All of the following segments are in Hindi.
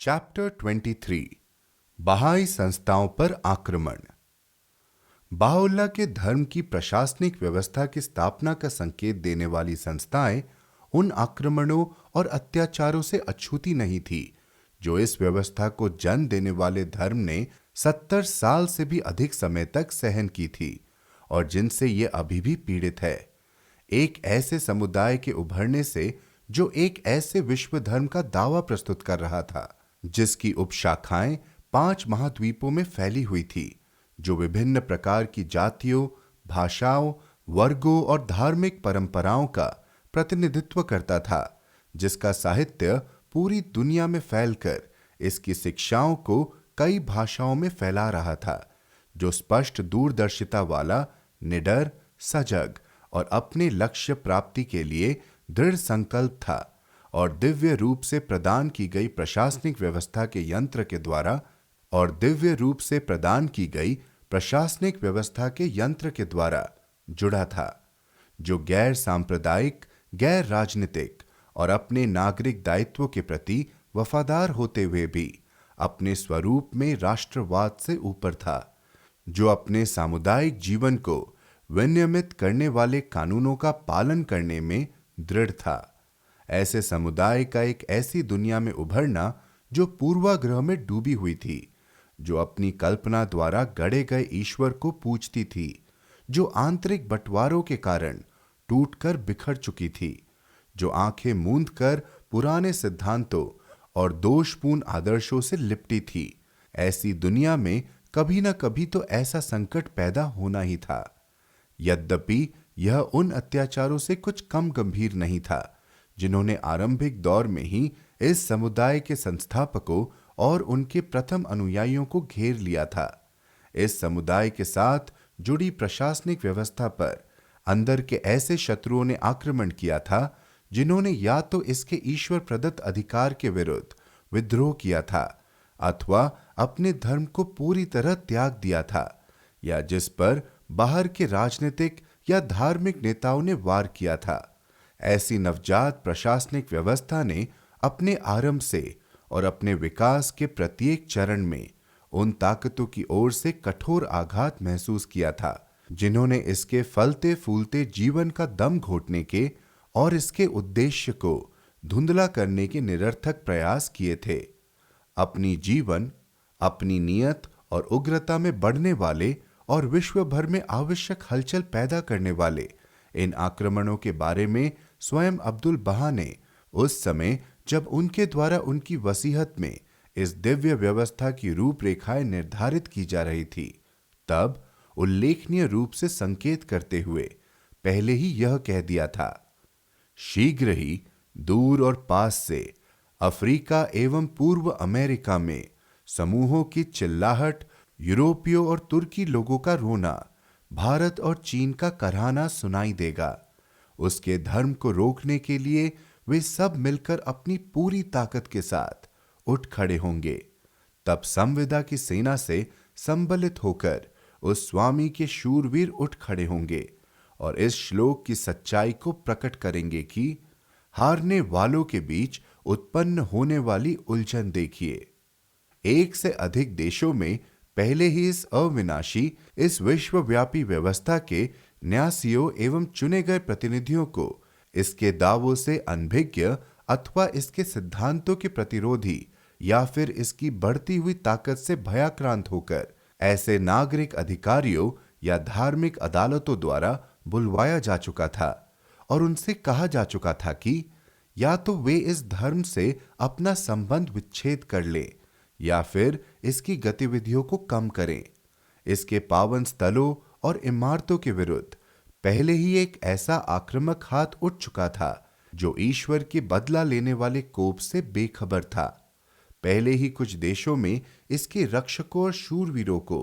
चैप्टर 23 बहाई संस्थाओं पर आक्रमण। बाहुल्लाह के धर्म की प्रशासनिक व्यवस्था की स्थापना का संकेत देने वाली संस्थाएं उन आक्रमणों और अत्याचारों से अछूती नहीं थी जो इस व्यवस्था को जन्म देने वाले धर्म ने 70 साल से भी अधिक समय तक सहन की थी और जिनसे ये अभी भी पीड़ित है। एक ऐसे समुदाय के उभरने से जो एक ऐसे विश्व धर्म का दावा प्रस्तुत कर रहा था जिसकी उपशाखाएं 5 महाद्वीपों में फैली हुई थी, जो विभिन्न प्रकार की जातियों, भाषाओं, वर्गों और धार्मिक परंपराओं का प्रतिनिधित्व करता था, जिसका साहित्य पूरी दुनिया में फैलकर इसकी शिक्षाओं को कई भाषाओं में फैला रहा था, जो स्पष्ट दूरदर्शिता वाला, निडर, सजग और अपने लक्ष्य प्राप्ति के लिए दृढ़ संकल्प था और दिव्य रूप से प्रदान की गई प्रशासनिक व्यवस्था के यंत्र के द्वारा जुड़ा था, जो गैर सांप्रदायिक, गैर राजनीतिक और अपने नागरिक दायित्वों के प्रति वफादार होते हुए भी अपने स्वरूप में राष्ट्रवाद से ऊपर था, जो अपने सामुदायिक जीवन को विनियमित करने वाले कानूनों का पालन करने में दृढ़ था। ऐसे समुदाय का एक ऐसी दुनिया में उभरना जो पूर्वाग्रह में डूबी हुई थी, जो अपनी कल्पना द्वारा गढ़े गए ईश्वर को पूजती थी, जो आंतरिक बंटवारों के कारण टूटकर बिखर चुकी थी, जो आंखें मूंद कर पुराने सिद्धांतों और दोषपूर्ण आदर्शों से लिपटी थी। ऐसी दुनिया में कभी न कभी तो ऐसा संकट पैदा होना ही था। यद्यपि यह उन अत्याचारों से कुछ कम गंभीर नहीं था जिन्होंने आरंभिक दौर में ही इस समुदाय के संस्थापकों और उनके प्रथम अनुयायियों को घेर लिया था। इस समुदाय के साथ जुड़ी प्रशासनिक व्यवस्था पर अंदर के ऐसे शत्रुओं ने आक्रमण किया था जिन्होंने या तो इसके ईश्वर प्रदत्त अधिकार के विरुद्ध विद्रोह किया था अथवा अपने धर्म को पूरी तरह त्याग दिया था, या जिस पर बाहर के राजनीतिक या धार्मिक नेताओं ने वार किया था। ऐसी नवजात प्रशासनिक व्यवस्था ने अपने आरंभ से और अपने विकास के प्रत्येक चरण में उन ताकतों की ओर से कठोर आघात महसूस किया था जिन्होंने इसके फलते फूलते जीवन का दम घोटने के और इसके उद्देश्य को धुंधला करने के निरर्थक प्रयास किए थे। अपनी जीवन, अपनी नियत और उग्रता में बढ़ने वाले और विश्व भर में आवश्यक हलचल पैदा करने वाले इन आक्रमणों के बारे में स्वयं अब्दुल बहा ने उस समय जब उनके द्वारा उनकी वसीहत में इस दिव्य व्यवस्था की रूपरेखाएं निर्धारित की जा रही थी, तब उल्लेखनीय रूप से संकेत करते हुए पहले ही यह कह दिया था। शीघ्र ही दूर और पास से अफ्रीका एवं पूर्व अमेरिका में समूहों की चिल्लाहट, यूरोपियों और तुर्की लोगों का रोना, भारत और चीन का कराहना सुनाई देगा। उसके धर्म को रोकने के लिए वे सब मिलकर अपनी पूरी ताकत के साथ उठ खड़े होंगे। तब संविदा की सेना से संबलित होकर उस स्वामी के शूरवीर उठ खड़े होंगे और इस श्लोक की सच्चाई को प्रकट करेंगे कि हारने वालों के बीच उत्पन्न होने वाली उलझन देखिए। एक से अधिक देशों में पहले ही इस अविनाशी, इस विश्वव्यापी व्यवस्था के न्यासियों एवं चुने गए प्रतिनिधियों को इसके दावों से अनभिज्ञ अथवा इसके सिद्धांतों के प्रतिरोधी या फिर इसकी बढ़ती हुई ताकत से भयाक्रांत होकर ऐसे नागरिक अधिकारियों या धार्मिक अदालतों द्वारा बुलवाया जा चुका था और उनसे कहा जा चुका था कि या तो वे इस धर्म से अपना संबंध विच्छेद कर ले या फिर इसकी गतिविधियों को कम करें। इसके पावन स्थलों और इमारतों के विरुद्ध पहले ही एक ऐसा आक्रामक हाथ उठ चुका था जो ईश्वर के बदला लेने वाले कोप से बेखबर था। पहले ही कुछ देशों में इसके रक्षकों और शूरवीरों को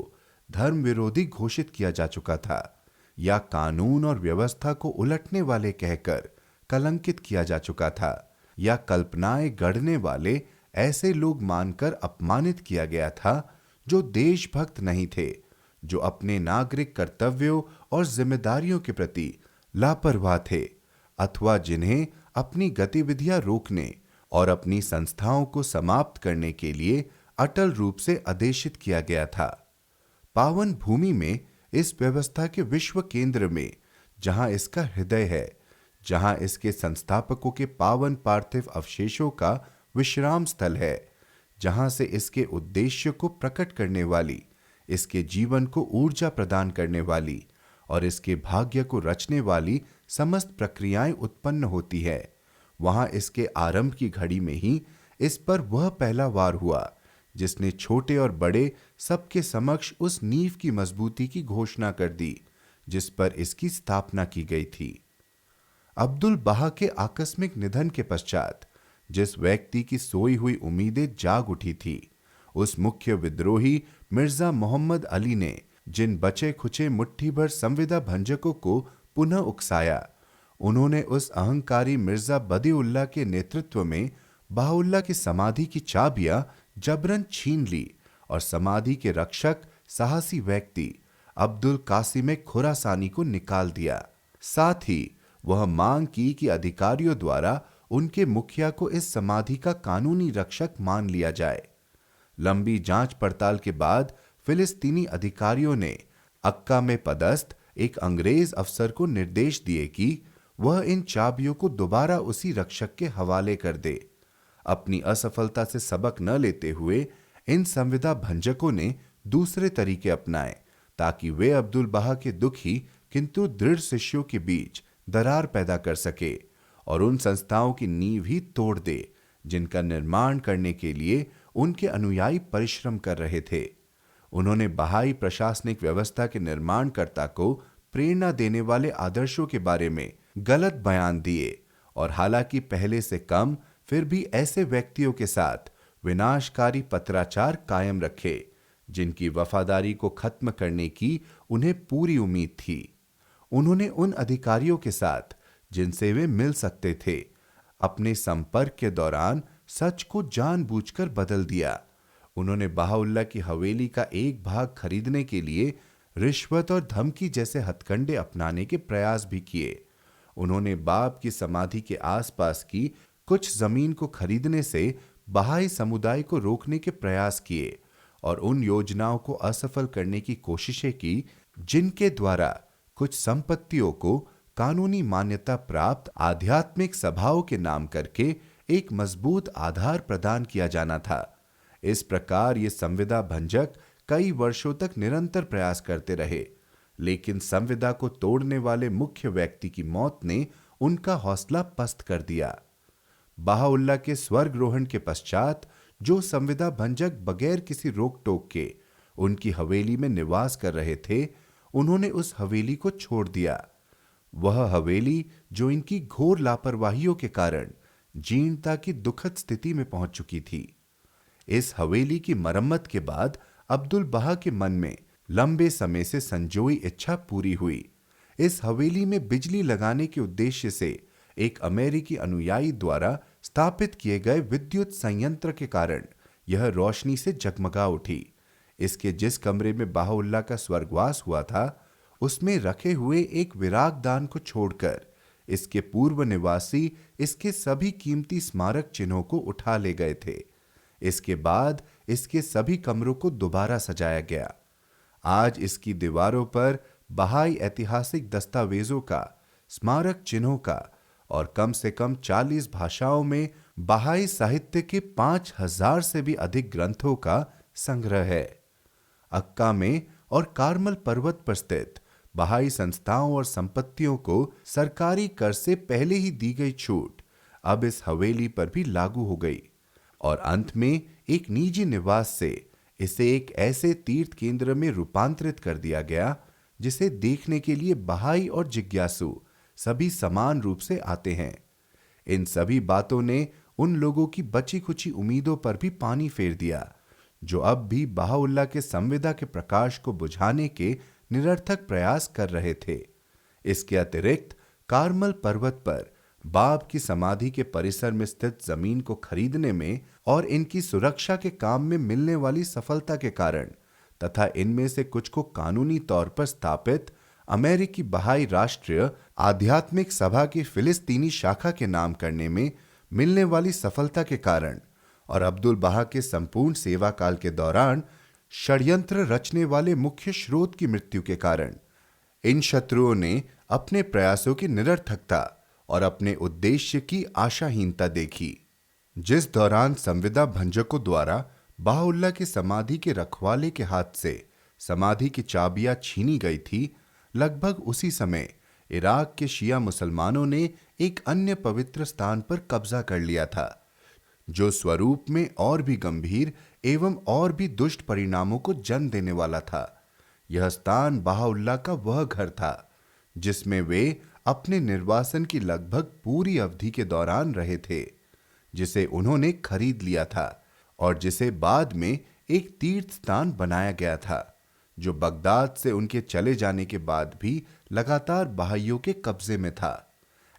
धर्म विरोधी घोषित किया जा चुका था या कानून और व्यवस्था को उलटने वाले कहकर कलंकित किया जा चुका था या कल्पनाएं गढ़ने वाले ऐसे लोग मानकर अपमानित किया गया था जो देशभक्त नहीं थे, जो अपने नागरिक कर्तव्यों और जिम्मेदारियों के प्रति लापरवाह थे अथवा जिन्हें अपनी गतिविधियां रोकने और अपनी संस्थाओं को समाप्त करने के लिए अटल रूप से आदेशित किया गया था। पावन भूमि में इस व्यवस्था के विश्व केंद्र में, जहां इसका हृदय है, जहां इसके संस्थापकों के पावन पार्थिव अवशेषों का विश्राम स्थल है, जहां से इसके उद्देश्य को प्रकट करने वाली, इसके जीवन को ऊर्जा प्रदान करने वाली और इसके भाग्य को रचने वाली समस्त प्रक्रियाएं उत्पन्न होती है, वहां इसके आरंभ की घड़ी में ही इस पर वह पहला वार हुआ जिसने छोटे और बड़े सबके समक्ष उस नींव की मजबूती की घोषणा कर दी जिस पर इसकी स्थापना की गई थी। अब्दुल बहा के आकस्मिक निधन के पश्चात जिस व्यक्ति की सोई हुई उम्मीदें जाग उठी थी, उस मुख्य विद्रोही मिर्जा मोहम्मद अली ने जिन बचे खुचे मुट्ठी भर संविदा भंजकों को पुनः उकसाया, उन्होंने उस अहंकारी मिर्जा बदीउल्लाह के नेतृत्व में बहाउल्लाह की समाधि की चाबियां जबरन छीन ली और समाधि के रक्षक साहसी व्यक्ति अब्दुल कासिम खुरासानी को निकाल दिया। साथ ही वह मांग की कि अधिकारियों द्वारा उनके मुखिया को इस समाधि का कानूनी रक्षक मान लिया जाए। लंबी जांच पड़ताल के बाद फिलिस्तीनी अधिकारियों ने अक्का में पदस्थ एक अंग्रेज अफसर को निर्देश दिए कि वह इन चाबियों को दोबारा उसी रक्षक के हवाले कर दे। अपनी असफलता से सबक न लेते हुए इन संविदा भंजकों ने दूसरे तरीके अपनाए ताकि वे अब्दुल बहा के दुखी किंतु दृढ़ शिष्यों के बीच दरार पैदा कर सके और उन संस्थाओं की नींव ही तोड़ दे जिनका निर्माण करने के लिए उनके अनुयायी परिश्रम कर रहे थे। उन्होंने बहाई प्रशासनिक व्यवस्था के निर्माणकर्ता को प्रेरणा देने वाले आदर्शों के बारे में गलत बयान दिए और हालांकि पहले से कम, फिर भी ऐसे व्यक्तियों के साथ विनाशकारी पत्राचार कायम रखे जिनकी वफादारी को खत्म करने की उन्हें पूरी उम्मीद थी। उन्होंने उन अधिकारियों के साथ जिनसे वे मिल सकते थे अपने संपर्क के दौरान सच को जानबूझकर बदल दिया। उन्होंने बहाउल्लाह की हवेली का एक भाग खरीदने के लिए रिश्वत और धमकी जैसे हथकंडे अपनाने के प्रयास भी किए। उन्होंने बाप की समाधि के आसपास की कुछ जमीन को खरीदने से बहाई समुदाय को रोकने के प्रयास किए और उन योजनाओं को असफल करने की कोशिशें की जिनके द्वारा कुछ संपत्तियों को कानूनी मान्यता प्राप्त आध्यात्मिक सभाओं के नाम करके एक मजबूत आधार प्रदान किया जाना था। इस प्रकार ये संविदा भंजक कई वर्षों तक निरंतर प्रयास करते रहे, लेकिन संविदा को तोड़ने वाले मुख्य व्यक्ति की मौत ने उनका हौसला पस्त कर दिया। बहाउल्लाह के स्वर्गरोहण के पश्चात जो संविदा भंजक बगैर किसी रोक टोक के उनकी हवेली में निवास कर रहे थे, उन्होंने उस हवेली को छोड़ दिया। वह हवेली जो इनकी घोर लापरवाहियों के कारण जीर्णता की दुखद स्थिति में पहुंच चुकी थी। इस हवेली की मरम्मत के बाद अब्दुल बहा के मन में लंबे समय से संजोई इच्छा पूरी हुई। इस हवेली में बिजली लगाने के उद्देश्य से एक अमेरिकी अनुयायी द्वारा स्थापित किए गए विद्युत संयंत्र के कारण यह रोशनी से जगमगा उठी। इसके जिस कमरे में बहाउल्लाह का स्वर्गवास हुआ था, उसमें रखे हुए एक विरागदान को छोड़कर इसके पूर्व निवासी इसके सभी कीमती स्मारक चिन्हों को उठा ले गए थे। इसके बाद इसके सभी कमरों को दोबारा सजाया गया। आज इसकी दीवारों पर बहाई ऐतिहासिक दस्तावेजों का, स्मारक चिन्हों का और कम से कम 40 भाषाओं में बहाई साहित्य के 5000 से भी अधिक ग्रंथों का संग्रह है। अक्का में और कार्मल पर्वत पर स्थित बहाई संस्थाओं और संपत्तियों को सरकारी कर से पहले ही दी गई छूट अब इस हवेली पर भी लागू हो गई और अंत में एक निजी निवास से इसे एक ऐसे तीर्थ केंद्र में रूपांतरित कर दिया गया जिसे देखने के लिए बहाई और जिज्ञासु सभी समान रूप से आते हैं। इन सभी बातों ने उन लोगों की बची खुची उम्मीदों पर भी पानी फेर दिया जो अब भी बहाउल्लाह के संविदा के प्रकाश को बुझाने के निरर्थक प्रयास कर रहे थे। इसके अतिरिक्त कार्मल पर्वत पर बाप की समाधि के परिसर में स्थित जमीन को खरीदने में और इनकी सुरक्षा के काम में मिलने वाली सफलता के कारण तथा इनमें से कुछ को कानूनी तौर पर स्थापित अमेरिकी बहाई राष्ट्रीय आध्यात्मिक सभा की फिलिस्तीनी शाखा के नाम करने में मिलने वाली सफलता के कारण और अब्दुल बहा के संपूर्ण सेवा काल के दौरान षड्यंत्र रचने वाले मुख्य स्रोत की मृत्यु के कारण इन शत्रुओं ने अपने प्रयासों की निरर्थकता और अपने उद्देश्य की आशाहीनता देखी। जिस दौरान संविदा भंजकों द्वारा बहाउल्लाह की समाधि के रखवाले के हाथ से समाधि की चाबियां छीनी गई थी, लगभग उसी समय इराक के शिया मुसलमानों ने एक अन्य पवित्र स्थान पर कब्जा कर लिया था, जो स्वरूप में और भी गंभीर एवं और भी दुष्ट परिणामों को जन्म देने वाला था। यह स्थान बहाउल्लाह का वह घर था जिसमें वे अपने निर्वासन की लगभग पूरी अवधि के दौरान रहे थे, जिसे उन्होंने खरीद लिया था और जिसे बाद में एक तीर्थ स्थान बनाया गया था, जो बगदाद से उनके चले जाने के बाद भी लगातार बहाइयों के कब्जे में था।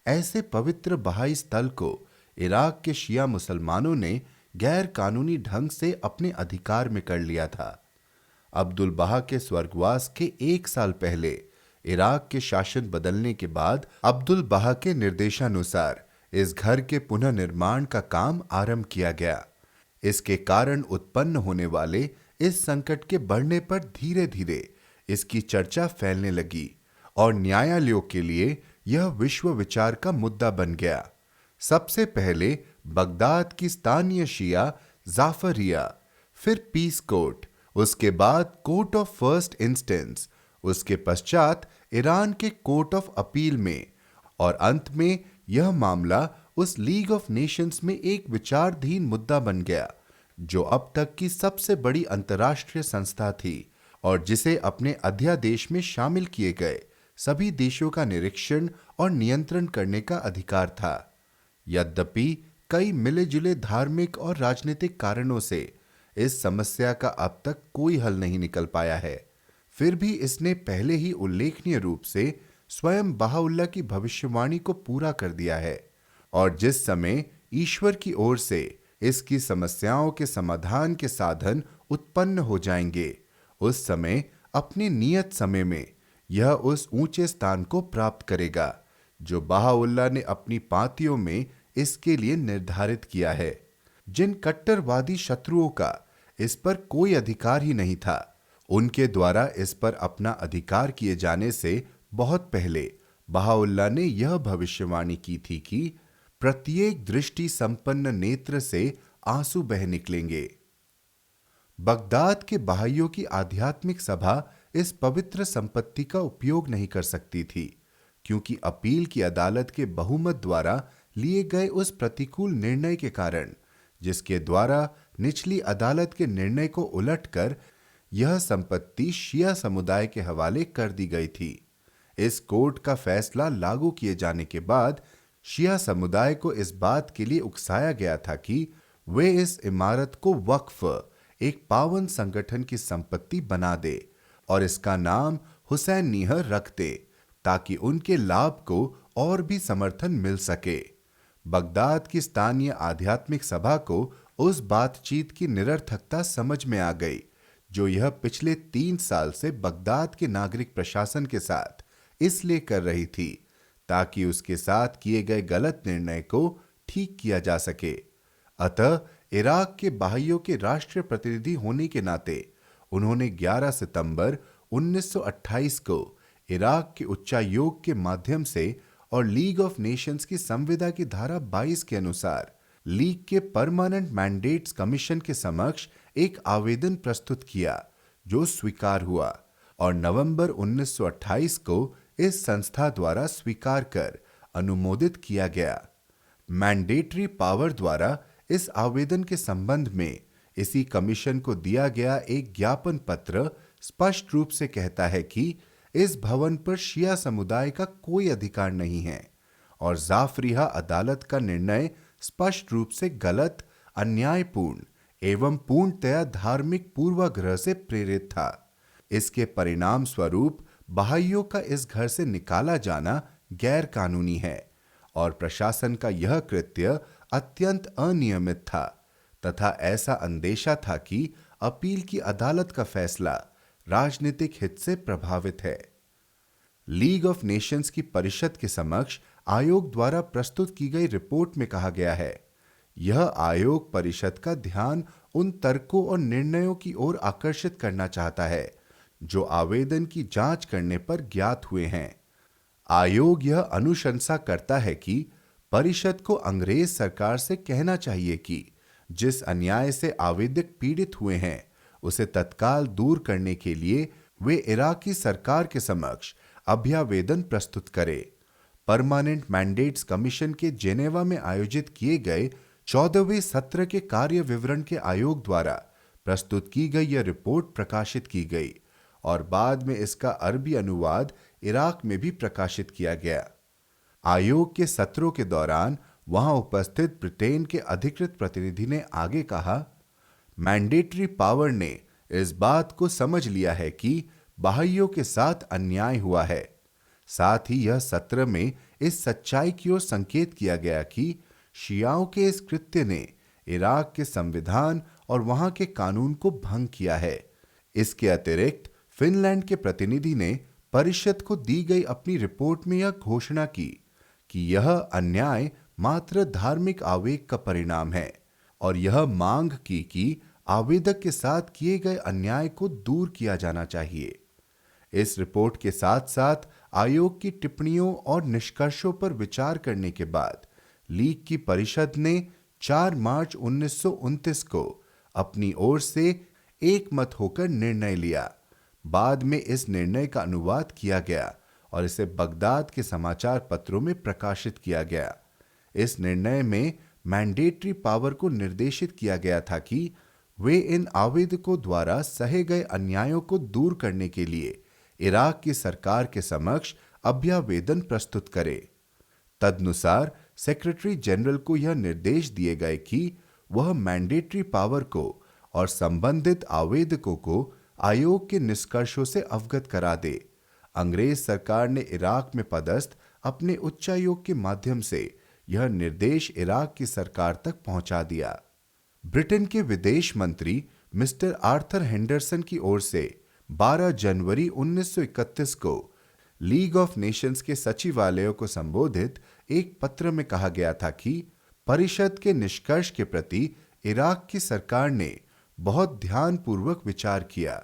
ऐसे पवित्र बहाई स्थल को इराक के शिया मुसलमानों ने गैर कानूनी ढंग से अपने अधिकार में कर लिया था। अब्दुल बहा के स्वर्गवास के 1 साल पहले इराक के शासन बदलने के बाद अब्दुल बहा के निर्देशानुसार इस घर के पुनर्निर्माण का काम आरंभ किया गया। इसके कारण उत्पन्न होने वाले इस संकट के बढ़ने पर धीरे धीरे इसकी चर्चा फैलने लगी और न्यायालयों के लिए यह विश्व विचार का मुद्दा बन गया। सबसे पहले बगदाद की स्थानीय शिया जाफरिया, फिर पीस कोर्ट, उसके बाद कोर्ट ऑफ फर्स्ट इंस्टेंस, उसके पश्चात ईरान के कोर्ट ऑफ अपील में और अंत में यह मामला उस लीग ऑफ नेशंस में एक विचाराधीन मुद्दा बन गया, जो अब तक की सबसे बड़ी अंतर्राष्ट्रीय संस्था थी और जिसे अपने अध्यादेश में शामिल किए गए सभी देशों का निरीक्षण और नियंत्रण करने का अधिकार था। यद्यपि कई मिले जुले धार्मिक और राजनीतिक कारणों से इस समस्या का अब तक कोई हल नहीं निकल पाया है, फिर भी इसने पहले ही उल्लेखनीय रूप से स्वयं बहाउल्लाह की भविष्यवाणी को पूरा कर दिया है और जिस समय ईश्वर की ओर से इसकी समस्याओं के समाधान के साधन उत्पन्न हो जाएंगे, उस समय अपने नियत समय में यह उस ऊंचे स्थान को प्राप्त करेगा जो बहाउल्लाह ने अपनी पांतियों में इसके लिए निर्धारित किया है। जिन कट्टरवादी शत्रुओं का इस पर कोई अधिकार ही नहीं था, उनके द्वारा इस पर अपना अधिकार किए जाने से बहुत पहले बहाउल्लाह ने यह भविष्यवाणी की थी कि प्रत्येक दृष्टि संपन्न नेत्र से आंसू बह निकलेंगे। बगदाद के बहाइयों की आध्यात्मिक सभा इस पवित्र संपत्ति का उपयोग नहीं कर सकती थी, क्योंकि अपील की अदालत के बहुमत द्वारा लिए गए उस प्रतिकूल निर्णय के कारण, जिसके द्वारा निचली अदालत के निर्णय को उलटकर यह संपत्ति शिया समुदाय के हवाले कर दी गई थी। इस कोर्ट का फैसला लागू किए जाने के बाद शिया समुदाय को इस बात के लिए उकसाया गया था कि वे इस इमारत को वक्फ, एक पावन संगठन की संपत्ति बना दे और इसका नाम हुसैनियह रख दे, ताकि उनके लाभ को और भी समर्थन मिल सके। बगदाद की स्थानीय आध्यात्मिक सभा को उस बातचीत की निरर्थकता समझ में आ गई जो यह पिछले 3 साल से बगदाद के नागरिक प्रशासन के साथ इसलिए कर रही थी ताकि उसके साथ किए गए गलत निर्णय को ठीक किया जा सके। अतः इराक के बहाइयों के राष्ट्रीय प्रतिनिधि होने के नाते उन्होंने 11 सितंबर 1928 को इराक के उच्चायोग के माध्यम से और लीग ऑफ नेशंस की संविदा की धारा 22 के अनुसार लीग के परमानेंट मैंडेट्स कमीशन के समक्ष एक आवेदन प्रस्तुत किया, जो स्वीकार हुआ और नवंबर 1928 को इस संस्था द्वारा स्वीकार कर अनुमोदित किया गया। मैंडेटरी पावर द्वारा इस आवेदन के संबंध में इसी कमीशन को दिया गया एक ज्ञापन पत्र स्पष्ट रूप से कहता है कि इस भवन पर शिया समुदाय का कोई अधिकार नहीं है और जाफरिया अदालत का निर्णय स्पष्ट रूप से गलत, अन्यायपूर्ण एवं पूर्णतया धार्मिक पूर्वाग्रह से प्रेरित था। इसके परिणाम स्वरूप बहाइयों का इस घर से निकाला जाना गैर कानूनी है और प्रशासन का यह कृत्य अत्यंत अनियमित था तथा ऐसा अंदेशा था कि अपील की अदालत का फैसला राजनीतिक हित से प्रभावित है। लीग ऑफ नेशंस की परिषद के समक्ष आयोग द्वारा प्रस्तुत की गई रिपोर्ट में कहा गया है। यह आयोग परिषद का ध्यान उन तर्कों और निर्णयों की ओर आकर्षित करना चाहता है जो आवेदन की जांच करने पर ज्ञात हुए हैं। आयोग यह अनुशंसा करता है कि परिषद को अंग्रेज सरकार से कहना चाहिए कि जिस अन्याय से आवेदक पीड़ित हुए हैं उसे तत्काल दूर करने के लिए वे इराकी सरकार के समक्ष अभ्यावेदन प्रस्तुत करे। परमानेंट मैंडेट्स कमीशन के जेनेवा में आयोजित किए गए 14वें सत्र के कार्य विवरण के आयोग द्वारा प्रस्तुत की गई यह रिपोर्ट प्रकाशित की गई और बाद में इसका अरबी अनुवाद इराक में भी प्रकाशित किया गया। आयोग के सत्रों के दौरान वहां उपस्थित ब्रिटेन के अधिकृत प्रतिनिधि ने आगे कहा, मैंडेटरी पावर ने इस बात को समझ लिया है कि बहाइयों के साथ अन्याय हुआ है। साथ ही यह सत्र में इस सच्चाई की ओर संकेत किया गया कि शियाओं के इस कृत्य ने इराक के संविधान और वहां के कानून को भंग किया है। इसके अतिरिक्त फिनलैंड के प्रतिनिधि ने परिषद को दी गई अपनी रिपोर्ट में यह घोषणा की कि यह अन्याय मात्र धार्मिक आवेग का परिणाम है और यह मांग की कि आवेदक के साथ किए गए अन्याय को दूर किया जाना चाहिए। इस रिपोर्ट के साथ साथ आयोग की टिप्पणियों और निष्कर्षों पर विचार करने के बाद लीग की परिषद ने 4 मार्च 1929 को अपनी ओर से एक मत होकर निर्णय लिया। बाद में इस निर्णय का अनुवाद किया गया और इसे बगदाद के समाचार पत्रों में प्रकाशित किया गया। इस निर्णय में मैंडेटरी पावर को निर्देशित किया गया था कि वे इन आवेदकों द्वारा सहे गए अन्यायों को दूर करने के लिए इराक की सरकार के समक्ष अभ्यावेदन प्रस्तुत करे। तदनुसार सेक्रेटरी जनरल को यह निर्देश दिए गए कि वह मैंडेटरी पावर को और संबंधित आवेदकों को आयोग के निष्कर्षों से अवगत करा दे। अंग्रेज सरकार ने इराक में पदस्थ अपने उच्चायोग के माध्यम से यह निर्देश इराक की सरकार तक पहुंचा दिया। ब्रिटेन के विदेश मंत्री मिस्टर आर्थर हेंडरसन की ओर से 12 जनवरी 1931 को लीग ऑफ नेशंस के सचिवालयों को संबोधित एक पत्र में कहा गया था कि परिषद के निष्कर्ष के प्रति इराक की सरकार ने बहुत ध्यानपूर्वक विचार किया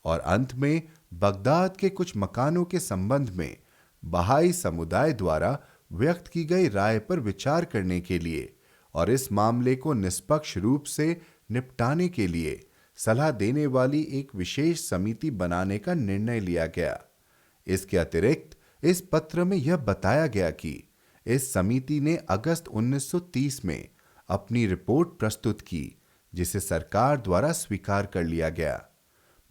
और अंत में बगदाद के कुछ मकानों के संबंध में बहाई समुदाय द्वारा व्यक्त की गई राय पर विचार करने के लिए और इस मामले को निष्पक्ष रूप से निपटाने के लिए सलाह देने वाली एक विशेष समिति बनाने का निर्णय लिया गया। इसके अतिरिक्त इस पत्र में यह बताया गया कि इस समिति ने अगस्त 1930 में अपनी रिपोर्ट प्रस्तुत की जिसे सरकार द्वारा स्वीकार कर लिया गया।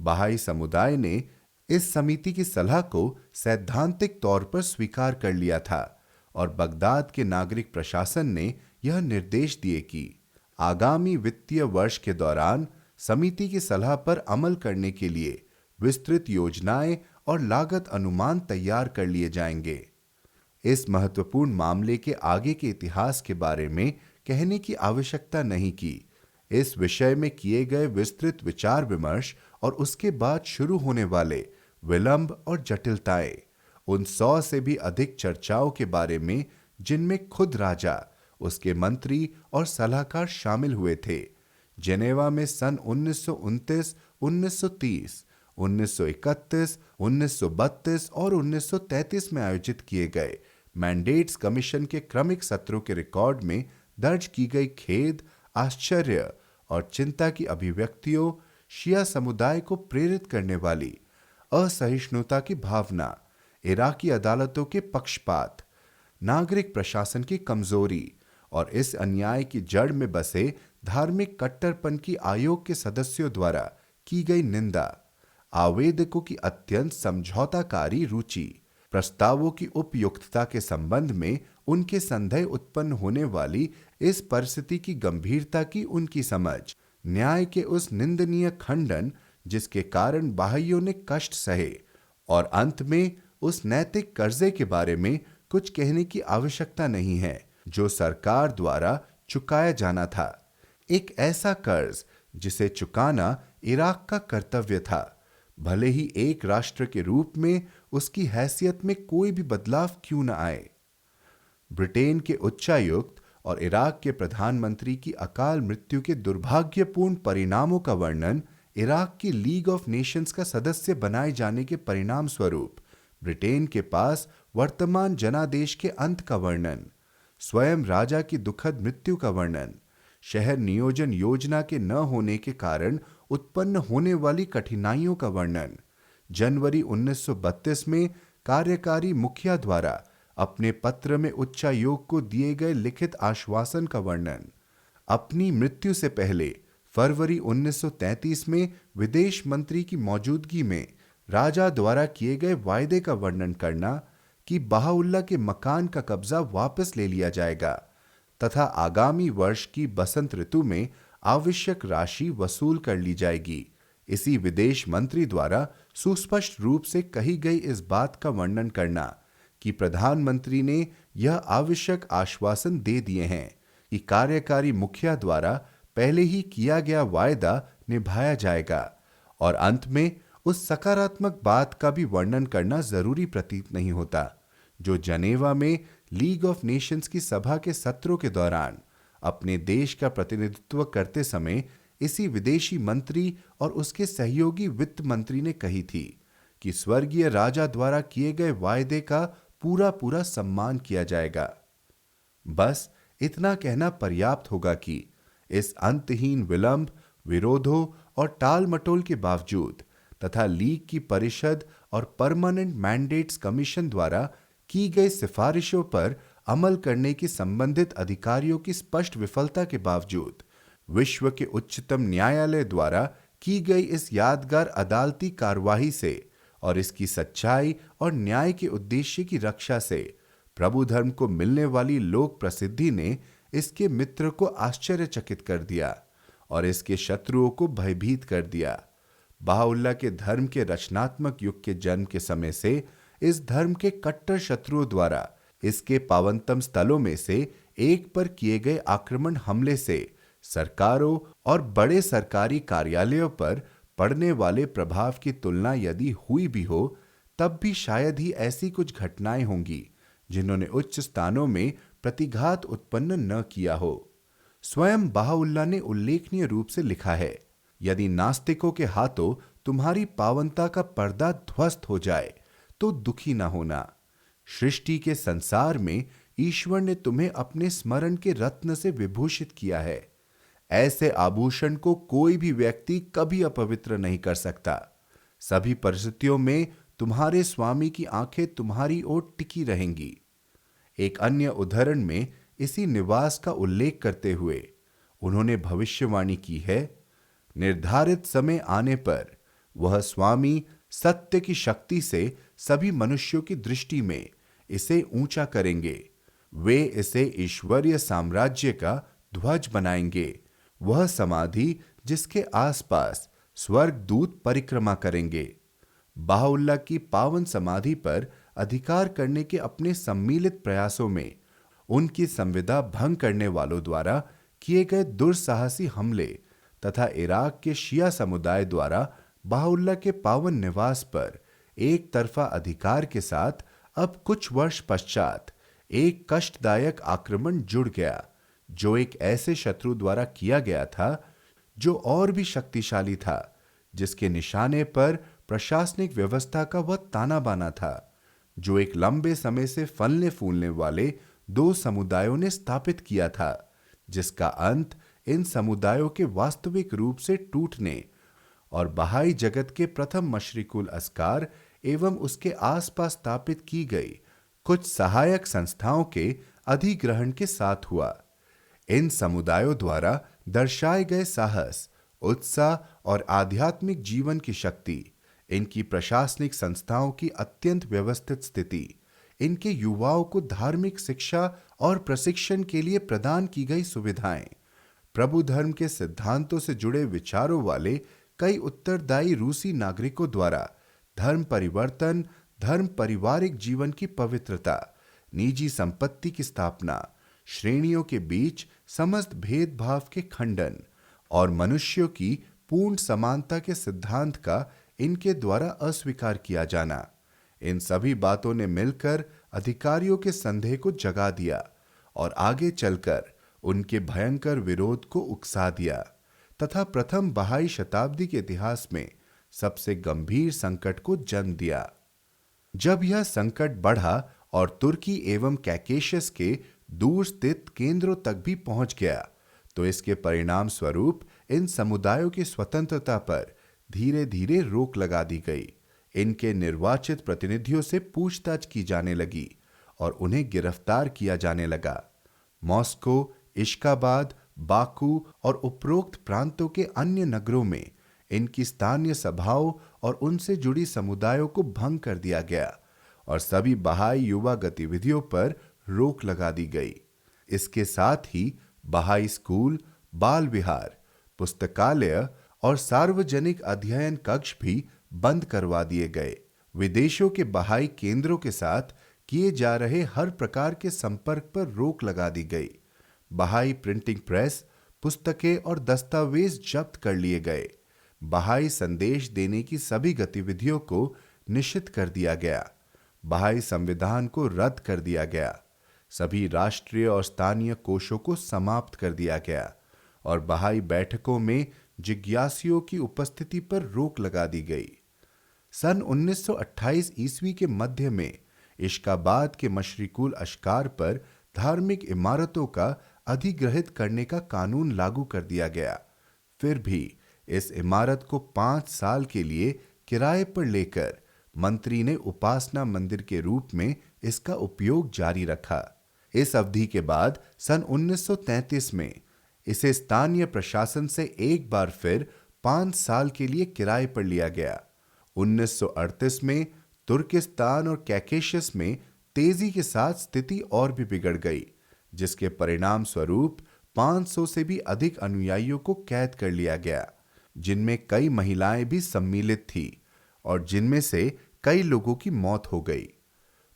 बहाई समुदाय ने इस समिति की सलाह को सैद्धांतिक तौर पर स्वीकार कर लिया था और बगदाद के नागरिक प्रशासन ने यह निर्देश दिए कि आगामी वित्तीय वर्ष के दौरान समिति की सलाह पर अमल करने के लिए विस्तृत योजनाएं और लागत अनुमान तैयार कर लिए जाएंगे। इस महत्वपूर्ण मामले के आगे के इतिहास के बारे में कहने की आवश्यकता नहीं कि इस विषय में किए गए विस्तृत विचार विमर्श और उसके बाद शुरू होने वाले विलंब और जटिलताएं उन 100 से भी अधिक चर्चाओं के बारे में जिनमें खुद राजा, उसके मंत्री और सलाहकार शामिल हुए थे, जेनेवा में सन 1929, 1930, 1931, 1932 और 1933 में आयोजित किए गए मैंडेट्स कमीशन के क्रमिक सत्रों के रिकॉर्ड में दर्ज की गई खेद, आश्चर्य और चिंता की अभिव्यक्तियों, शिया समुदाय को प्रेरित करने वाली असहिष्णुता की भावना, इराकी अदालतों के पक्षपात, नागरिक प्रशासन की कमजोरी और इस अन्याय की जड़ में बसे धार्मिक कट्टरपन की आयोग के सदस्यों द्वारा की गई निंदा, आवेदकों की अत्यंत समझौताकारी रुचि, प्रस्तावों की उपयुक्तता के संबंध में उनके संदेह उत्पन्न होने वाली इस परिस्थिति की गंभीरता की उनकी समझ, न्याय के उस निंदनीय खंडन जिसके कारण बहाइयों ने कष्ट सहे और अंत में उस नैतिक कर्जे के बारे में कुछ कहने की आवश्यकता नहीं है जो सरकार द्वारा चुकाया जाना था। एक ऐसा कर्ज जिसे चुकाना इराक का कर्तव्य था, भले ही एक राष्ट्र के रूप में उसकी हैसियत में कोई भी बदलाव क्यों न आए। ब्रिटेन के उच्चायुक्त और इराक के प्रधानमंत्री की अकाल मृत्यु के दुर्भाग्यपूर्ण परिणामों का वर्णन, इराक की लीग ऑफ नेशंस का सदस्य बनाए जाने के परिणाम स्वरूप ब्रिटेन के पास वर्तमान जनादेश के अंत का वर्णन, स्वयं राजा की दुखद मृत्यु का वर्णन, शहर नियोजन योजना के न होने के कारण उत्पन्न होने वाली कठिनाइयों का वर्णन, जनवरी 1932 में कार्यकारी मुखिया द्वारा अपने पत्र में उच्चायोग को दिए गए लिखित आश्वासन का वर्णन, अपनी मृत्यु से पहले फरवरी 1933 में विदेश मंत्री की मौजूदगी में राजा द्वारा किए गए वायदे का वर्णन करना कि बहाउल्लाह के मकान का कब्जा वापस ले लिया जाएगा तथा आगामी वर्ष की बसंत ऋतु में आवश्यक राशि वसूल कर ली जाएगी। इसी विदेश मंत्री द्वारा सुस्पष्ट रूप से कही गई इस बात का वर्णन करना कि प्रधानमंत्री ने यह आवश्यक आश्वासन दे दिए हैं कि कार्यकारी मुखिया द्वारा पहले ही किया गया वायदा निभाया जाएगा, और अंत में उस सकारात्मक बात का भी वर्णन करना जरूरी प्रतीत नहीं होता जो जनेवा में लीग ऑफ नेशंस की सभा के सत्रों के दौरान अपने देश का प्रतिनिधित्व करते समय इसी विदेशी मंत्री और उसके सहयोगी वित्त मंत्री ने कही थी कि स्वर्गीय राजा द्वारा किए गए वायदे का पूरा पूरा सम्मान किया जाएगा। बस इतना कहना पर्याप्त होगा कि इस अंतहीन विलंब, विरोधों और टाल मटोल के बावजूद तथा लीग की परिषद और परमानेंट मैंडेट्स कमीशन द्वारा की गई सिफारिशों पर अमल करने की संबंधित अधिकारियों की स्पष्ट विफलता के बावजूद विश्व के उच्चतम न्यायालय द्वारा की गई इस यादगार अदालती कार्यवाही से और इसकी सच्चाई और न्याय के उद्देश्य की रक्षा से प्रभु धर्म को मिलने वाली लोक प्रसिद्धि ने इसके मित्र को आश्चर्यचकित कर दिया और इसके शत्रुओं को भयभीत कर दिया। बहाउल्लाह के धर्म के रचनात्मक युग के जन्म के समय से इस धर्म के कट्टर शत्रुओं द्वारा इसके पावनतम स्थलों में से एक पर किए गए आक्रमण हमले से सरकारों और बड़े सरकारी कार्यालयों पर पड़ने वाले प्रभाव की तुलना यदि हुई भी हो, तब भी शायद ही ऐसी कुछ घटनाएं होंगी जिन्होंने उच्च स्थानों में प्रतिघात उत्पन्न न किया हो। स्वयं बहाउल्लाह ने उल्लेखनीय रूप से लिखा है, यदि नास्तिकों के हाथों तुम्हारी पावनता का पर्दा ध्वस्त हो जाए तो दुखी न होना। सृष्टि के संसार में ईश्वर ने तुम्हें अपने स्मरण के रत्न से विभूषित किया है। ऐसे आभूषण को कोई भी व्यक्ति कभी अपवित्र नहीं कर सकता। सभी परिस्थितियों में तुम्हारे स्वामी की आंखें तुम्हारी ओर टिकी रहेंगी। एक अन्य उदाहरण में इसी निवास का उल्लेख करते हुए उन्होंने भविष्यवाणी की है, निर्धारित समय आने पर वह स्वामी सत्य की शक्ति से सभी मनुष्यों की दृष्टि में इसे ऊंचा करेंगे। वे इसे ईश्वरीय साम्राज्य का ध्वज बनाएंगे, वह समाधि जिसके आसपास स्वर्गदूत परिक्रमा करेंगे। बहाउल्लाह की पावन समाधि पर अधिकार करने के अपने सम्मिलित प्रयासों में उनकी संविदा भंग करने वालों द्वारा किए गए दुस्साहसी हमले तथा इराक के शिया समुदाय द्वारा बहाउल्लाह के पावन निवास पर एक तरफा अधिकार के साथ अब कुछ वर्ष पश्चात एक कष्टदायक आक्रमण जुड़ गया, जो एक ऐसे शत्रु द्वारा किया गया था जो और भी शक्तिशाली था, जिसके निशाने पर प्रशासनिक व्यवस्था का वह ताना बाना था जो एक लंबे समय से फलने फूलने वाले दो समुदायों ने स्थापित किया था, जिसका अंत इन समुदायों के वास्तविक रूप से टूटने और बहाई जगत के प्रथम मशरिकुल अस्कार एवं उसके आसपास स्थापित की गई कुछ सहायक संस्थाओं के अधिग्रहण के साथ हुआ। इन समुदायों द्वारा दर्शाए गए साहस, उत्साह और आध्यात्मिक जीवन की शक्ति, इनकी प्रशासनिक संस्थाओं की अत्यंत व्यवस्थित स्थिति, इनके युवाओं को धार्मिक शिक्षा और प्रशिक्षण के लिए प्रदान की गई सुविधाएं, प्रभु धर्म के सिद्धांतों से जुड़े विचारों वाले कई उत्तरदायी रूसी नागरिकों द्वारा धर्म परिवर्तन, धर्म पारिवारिक जीवन की पवित्रता, निजी संपत्ति की स्थापना, श्रेणियों के बीच समस्त भेदभाव के खंडन और मनुष्यों की पूर्ण समानता के सिद्धांत का इनके द्वारा अस्वीकार किया जाना, इन सभी बातों ने मिलकर अधिकारियों के संदेह को जगा दिया और आगे चलकर उनके भयंकर विरोध को उकसा दिया तथा प्रथम बहाई शताब्दी के इतिहास में सबसे गंभीर संकट को जन्म दिया। जब यह संकट बढ़ा और तुर्की एवं कैकेशस के दूर स्थित केंद्रों तक भी पहुंच गया, तो इसके परिणाम स्वरूप इन समुदायों की स्वतंत्रता पर धीरे धीरे रोक लगा दी गई। इनके निर्वाचित प्रतिनिधियों से पूछताछ की जाने लगी और उन्हें गिरफ्तार किया जाने लगा। मॉस्को, इश्काबाद, बाकू और उपरोक्त प्रांतों के अन्य नगरों में इनकी स्थानीय सभाओं और उनसे जुड़ी समुदायों को भंग कर दिया गया और सभी बहाई युवा गतिविधियों पर रोक लगा दी गई। इसके साथ ही बहाई स्कूल, बाल विहार, पुस्तकालय और सार्वजनिक अध्ययन कक्ष भी बंद करवा दिए गए। विदेशों के बहाई केंद्रों के साथ किए जा रहे हर प्रकार के संपर्क पर रोक लगा दी गई। बहाई प्रिंटिंग प्रेस, पुस्तकें और दस्तावेज जब्त कर लिए गए। बहाई संदेश देने की सभी गतिविधियों को निषिद्ध कर दिया गया। बहाई संविधान को रद्द कर दिया गया। सभी राष्ट्रीय और स्थानीय कोषों को समाप्त कर दिया गया और बहाई बैठकों में जिज्ञासुओं की उपस्थिति पर रोक लगा दी गई। सन 1928 ईस्वी के मध्य में इश्काबाद के मशरिकुल अशकार पर धार्मिक इमारतों का अधिग्रहित करने का कानून लागू कर दिया गया। फिर भी इस इमारत को 5 साल के लिए किराए पर लेकर मंत्री ने उपासना मंदिर के रूप में इसका उपयोग जारी रखा। इस अवधि के बाद सन 1933 में इसे स्थानीय प्रशासन से एक बार फिर 5 साल के लिए किराए पर लिया गया। 1938 में तुर्किस्तान और कैकेशस में तेजी के साथ स्थिति और भी बिगड़ गई, जिसके परिणाम स्वरूप 500 से भी अधिक अनुयायियों को कैद कर लिया गया, जिनमें कई महिलाएं भी सम्मिलित थी और जिनमें से कई लोगों की मौत हो गई।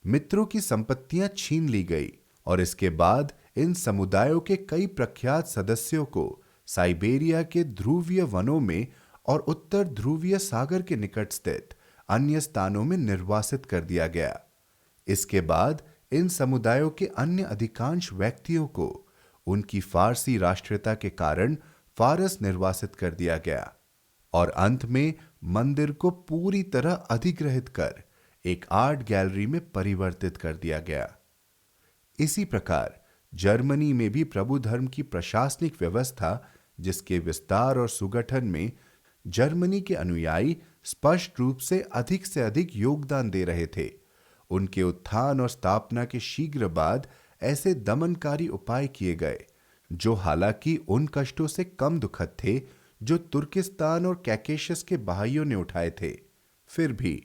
मित्रों की संपत्तियां छीन ली गई और इसके बाद इन समुदायों के कई प्रख्यात सदस्यों को साइबेरिया के ध्रुवीय वनों में और उत्तर ध्रुवीय सागर के निकट स्थित अन्य स्थानों में निर्वासित कर दिया गया। इसके बाद इन समुदायों के अन्य अधिकांश व्यक्तियों को उनकी फारसी राष्ट्रीयता के कारण फारस निर्वासित कर दिया गया और अंत में मंदिर को पूरी तरह अधिग्रहित कर एक आर्ट गैलरी में परिवर्तित कर दिया गया। इसी प्रकार जर्मनी में भी प्रभु धर्म की प्रशासनिक व्यवस्था, जिसके विस्तार और सुगठन में जर्मनी के अनुयायी स्पष्ट रूप से अधिक योगदान दे रहे थे, उनके उत्थान और स्थापना के शीघ्र बाद ऐसे दमनकारी उपाय किए गए जो हालांकि उन कष्टों से कम दुखद थे जो तुर्किस्तान और कैकेशस के बहाइयों ने उठाए थे। फिर भी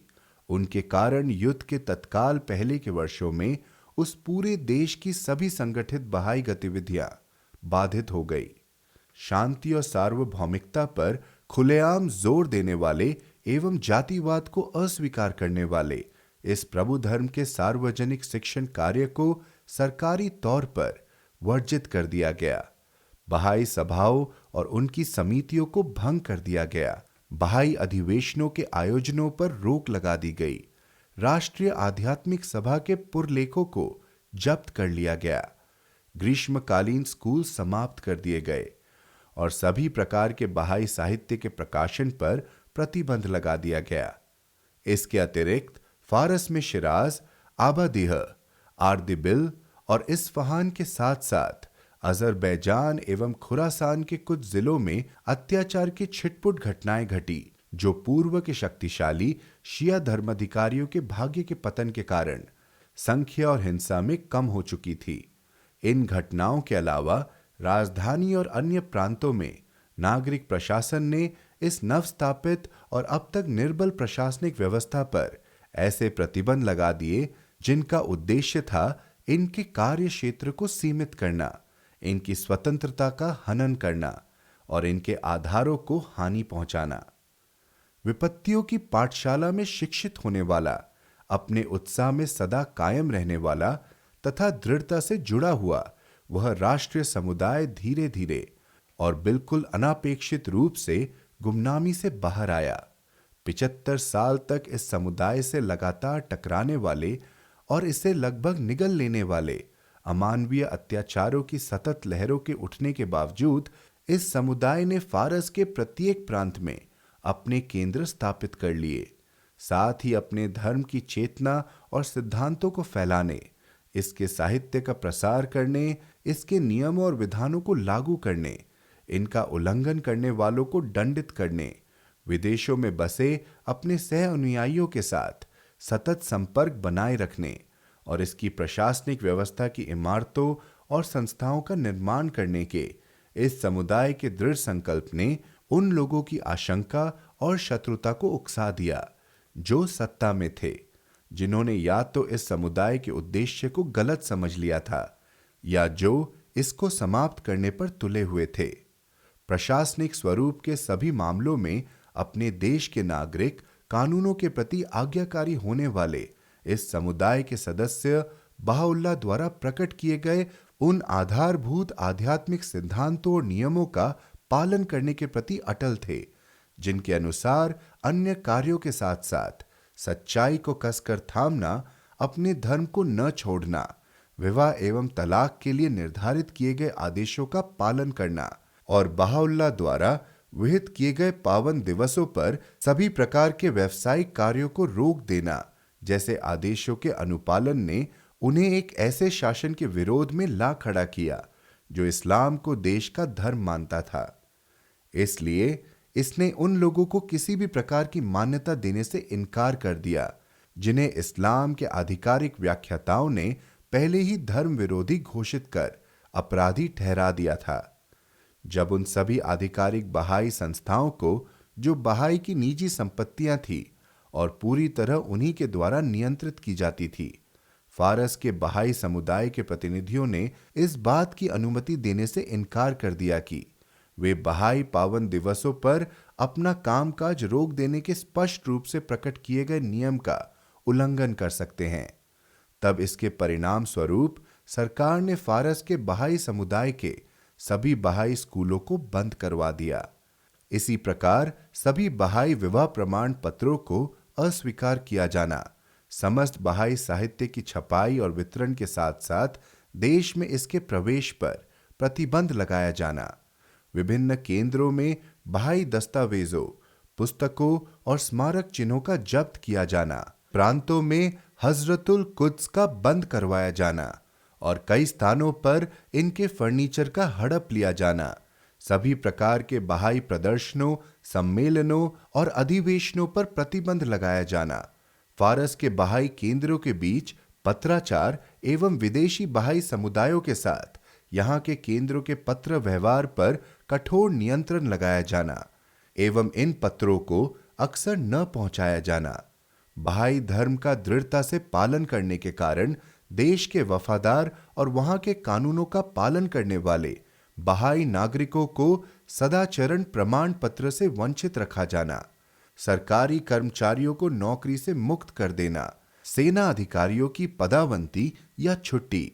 उनके कारण युद्ध के तत्काल पहले के वर्षों में उस पूरे देश की सभी संगठित बहाई गतिविधियां बाधित हो गई। शांति और सार्वभौमिकता पर खुलेआम जोर देने वाले एवं जातिवाद को अस्वीकार करने वाले इस प्रभु धर्म के सार्वजनिक शिक्षण कार्य को सरकारी तौर पर वर्जित कर दिया गया। बहाई सभाओं और उनकी समितियों को भंग कर दिया गया। बहाई अधिवेशनों के आयोजनों पर रोक लगा दी गई। राष्ट्रीय आध्यात्मिक सभा के पुरलेखों को जब्त कर लिया गया। ग्रीष्मकालीन स्कूल समाप्त कर दिए गए और सभी प्रकार के बहाई साहित्य के प्रकाशन पर प्रतिबंध लगा दिया गया। इसके अतिरिक्त फारस में शिराज, आबादीह, आर्दिबिल और इस्फहान के साथ साथ अजरबैजान एवं खुरासान के कुछ जिलों में अत्याचार की छिटपुट घटनाएं घटी, जो पूर्व के शक्तिशाली शिया धर्माधिकारियों के भाग्य के पतन के कारण संख्या और हिंसा में कम हो चुकी थी। इन घटनाओं के अलावा राजधानी और अन्य प्रांतों में नागरिक प्रशासन ने इस नवस्थापित और अब तक निर्बल प्रशासनिक व्यवस्था पर ऐसे प्रतिबंध लगा दिए जिनका उद्देश्य था इनके कार्य क्षेत्र को सीमित करना, इनकी स्वतंत्रता का हनन करना और इनके आधारों को हानि पहुंचाना। विपत्तियों की पाठशाला में शिक्षित होने वाला, अपने उत्साह में सदा कायम रहने वाला तथा दृढ़ता से जुड़ा हुआ वह राष्ट्रीय समुदाय धीरे धीरे और बिल्कुल अनापेक्षित रूप से गुमनामी से बाहर आया। 75 साल तक इस समुदाय से लगातार टकराने वाले और इसे लगभग निगल लेने वाले अमानवीय अत्याचारों की सतत लहरों के उठने के बावजूद इस समुदाय ने फारस के प्रत्येक प्रांत में अपने केंद्र स्थापित कर लिए। साथ ही अपने धर्म की चेतना और सिद्धांतों को फैलाने, इसके साहित्य का प्रसार करने, इसके नियमों और विधानों को लागू करने, इनका उल्लंघन करने वालों को दंडित करने, विदेशों में बसे अपने सह अनुयायियों के साथ सतत संपर्क बनाए रखने और इसकी प्रशासनिक व्यवस्था की इमारतों और संस्थाओं का निर्माण करने के इस समुदाय के दृढ़ संकल्प ने उन लोगों की आशंका और शत्रुता को उकसा दिया जो सत्ता में थे, जिन्होंने या तो इस समुदाय के उद्देश्य को गलत समझ लिया था या जो इसको समाप्त करने पर तुले हुए थे। प्रशासनिक स्वरूप के सभी मामलों में अपने देश के नागरिक कानूनों के प्रति आज्ञाकारी होने वाले इस समुदाय के सदस्य बहाउल्लाह द्वारा प्रकट किए गए उन आधारभूत आध्यात्मिक सिद्धांतों और नियमों का पालन करने के प्रति अटल थे, जिनके अनुसार अन्य कार्यों के साथ साथ सच्चाई को कसकर थामना, अपने धर्म को न छोड़ना, विवाह एवं तलाक के लिए निर्धारित किए गए आदेशों का पालन करना और बहाउल्लाह द्वारा विहित किए गए पावन दिवसों पर सभी प्रकार के व्यावसायिक कार्यों को रोक देना जैसे आदेशों के अनुपालन ने उन्हें एक ऐसे शासन के विरोध में ला खड़ा किया जो इस्लाम को देश का धर्म मानता था। इसलिए इसने उन लोगों को किसी भी प्रकार की मान्यता देने से इनकार कर दिया जिन्हें इस्लाम के आधिकारिक व्याख्याताओं ने पहले ही धर्म विरोधी घोषित कर अपराधी ठहरा दिया था। जब उन सभी आधिकारिक बहाई संस्थाओं को, जो बहाई की निजी संपत्तियां थी और पूरी तरह उन्हीं के द्वारा नियंत्रित की जाती थी, फारस के बहाई समुदाय के प्रतिनिधियों ने इस बात की अनुमति देने से इनकार कर दिया कि वे बहाई पावन दिवसों पर अपना कामकाज रोक देने के स्पष्ट रूप से प्रकट किए गए नियम का उल्लंघन कर सकते हैं। तब इसके परिणाम स्वरूप सरकार ने फारस के बहाई समुदाय के सभी बहाई स्कूलों को बंद करवा दिया। इसी प्रकार सभी बहाई विवाह प्रमाण पत्रों को अस्वीकार किया जाना, समस्त बहाई साहित्य की छपाई और वितरण के साथ साथ देश में इसके प्रवेश पर प्रतिबंध लगाया जाना, विभिन्न केंद्रों में बहाई दस्तावेजों, पुस्तकों और स्मारक चिन्हों का जब्त किया जाना, प्रांतों में हजरतुल कुद्स का बंद करवाया जाना और कई स्थानों पर इनके फर्नीचर का हड़प लिया जाना, सभी प्रकार के बहाई प्रदर्शनों, सम्मेलनों और अधिवेशनों पर प्रतिबंध लगाया जाना, फारस के बहाई केंद्रों के बीच पत्राचार एवं विदेशी बहाई समुदायों के साथ यहाँ के केंद्रों के पत्र व्यवहार पर कठोर नियंत्रण लगाया जाना एवं इन पत्रों को अक्सर न पहुंचाया जाना। बहाई धर्म का दृढ़ता से पालन करने के कारण देश के वफादार और वहां के कानूनों का पालन करने वाले बहाई नागरिकों को सदाचरण प्रमाण पत्र से वंचित रखा जाना, सरकारी कर्मचारियों को नौकरी से मुक्त कर देना, सेना अधिकारियों की पदावंती या छुट्टी,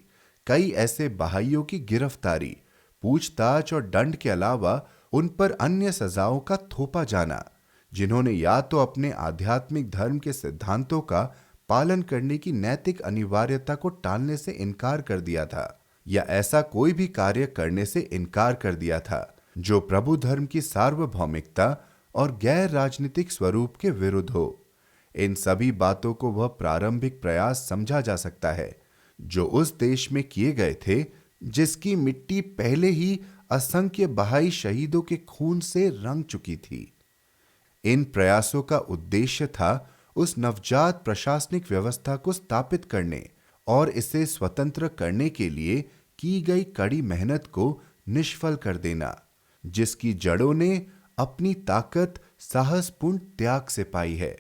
कई ऐसे बहाइयों की गिरफ्तारी, पूछताछ और दंड के अलावा उन पर अन्य सजाओं का थोपा जाना, जिन्होंने या तो अपने आध्यात्मिक धर्म के सिद्धांतों का पालन करने की नैतिक अनिवार्यता को टालने से इनकार कर दिया था या ऐसा कोई भी कार्य करने से इनकार कर दिया था जो प्रभु धर्म की सार्वभौमिकता और गैर राजनीतिक स्वरूप के विरुद्ध हो। इन सभी बातों को वह प्रारंभिक प्रयास समझा जा सकता है जो उस देश में किए गए थे जिसकी मिट्टी पहले ही असंख्य बहाई शहीदों के खून से रंग चुकी थी। इन प्रयासों का उद्देश्य था उस नवजात प्रशासनिक व्यवस्था को स्थापित करने और इसे स्वतंत्र करने के लिए की गई कड़ी मेहनत को निष्फल कर देना, जिसकी जड़ों ने अपनी ताकत साहसपूर्ण त्याग से पाई है।